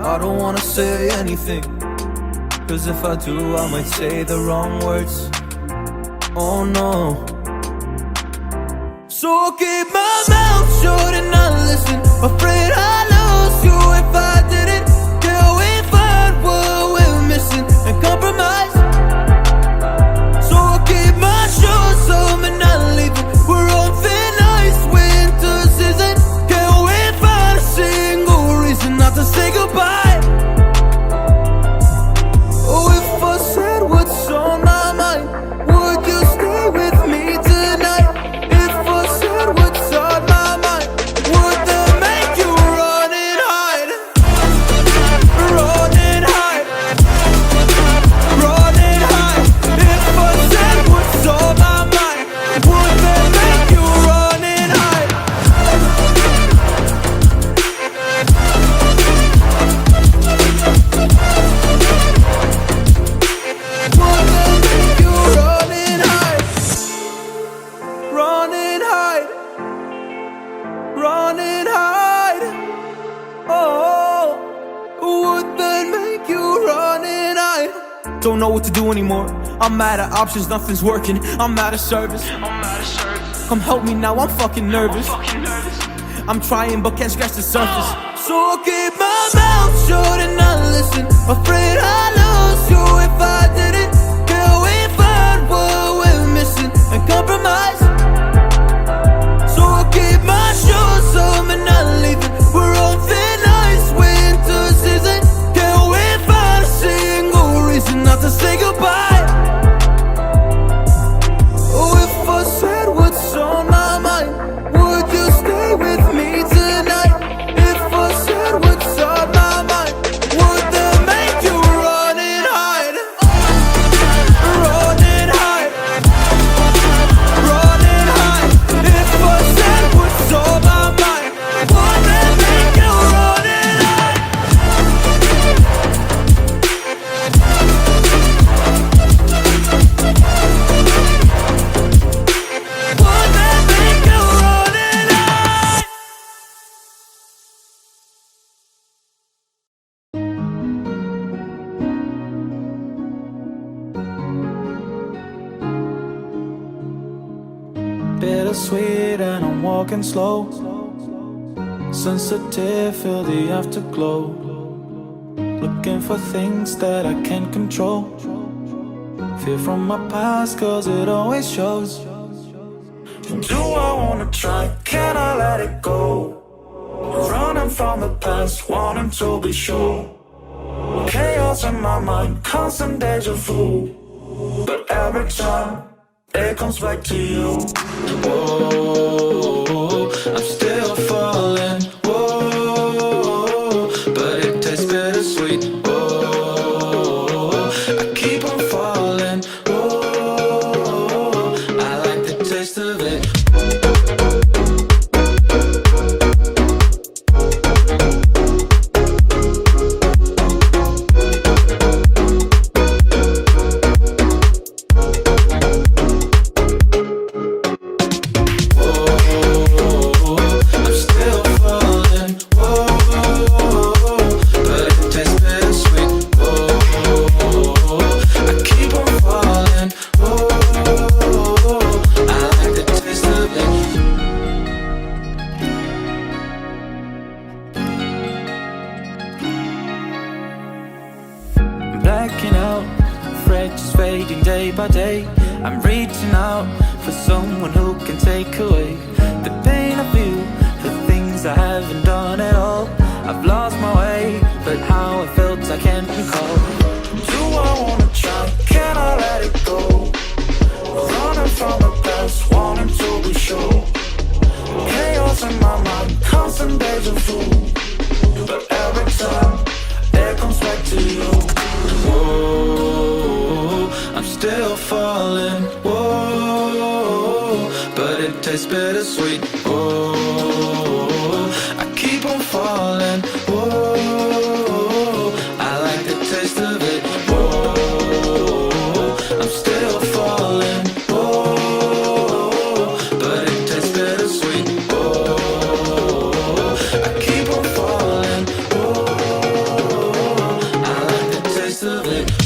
I don't wanna say anything, cause if I do I might say the wrong words. Oh no. So I'll keep my mouth shut and not listen. Afraid I lose you if I didn't. Till we find what we're missing and compromise. So I'll keep my shoes on and not leaving. We're on thin ice, winter season. Can't we find a single reason not to say goodbye? Oh, if I said what's on my mind, would you stay with me tonight? If I said what's on my mind, would that make you run and hide? Run and hide. Run and hide. If I said what's on my mind, would that make you run and hide? Would that make you run and hide? Run and hide. Run and hide. Oh, would that make you run and hide? Don't know what to do anymore. I'm out of options, nothing's working. I'm out of service. Come help me now, I'm fucking nervous. I'm trying but can't scratch the surface. So I'll keep my mouth shut and not listen. Afraid I lose you if I didn't. Till we find what we're missing and compromise. So I'll keep my shoes on and not leaving. We're on thin ice, winter season. Can't we find a single reason not to say goodbye? Oh, if I said what's on my mind, would you stay with me tonight? If I said what's on my mind, would that make you run and hide? Run and hide. Run and hide. If I said what's on my mind, would that make you run and hide? Would that make you run and hide? Bittersweet and I'm walking slow. Sensitive, feel the afterglow. Looking for things that I can't control. Fear from my past cause it always shows. Do I wanna try? Can I let it go? Running from the past, wanting to be sure. Chaos in my mind, constant deja vu. But every time it comes back to you. Whoa, I'm still falling. Whoa, but it tastes bittersweet. Whoa, I keep on falling. Whoa, I like the taste of it. Blacking out, afraid just fading day by day. I'm reaching out for someone who can take away the pain I feel, the things I haven't done at all. I've lost my way, but how I felt I can't recall. Do I wanna try? Can I let it go? Running from the past, wanting to be sure. Chaos in my mind, constant deja vu. But every time it comes back to you. Whoa, I'm still falling. Whoa, but it tastes bittersweet. Whoa, I keep on falling. Whoa, I like the taste of it. Whoa, I'm still falling. Whoa, but it tastes bittersweet. Whoa, I keep on falling. Whoa. of it.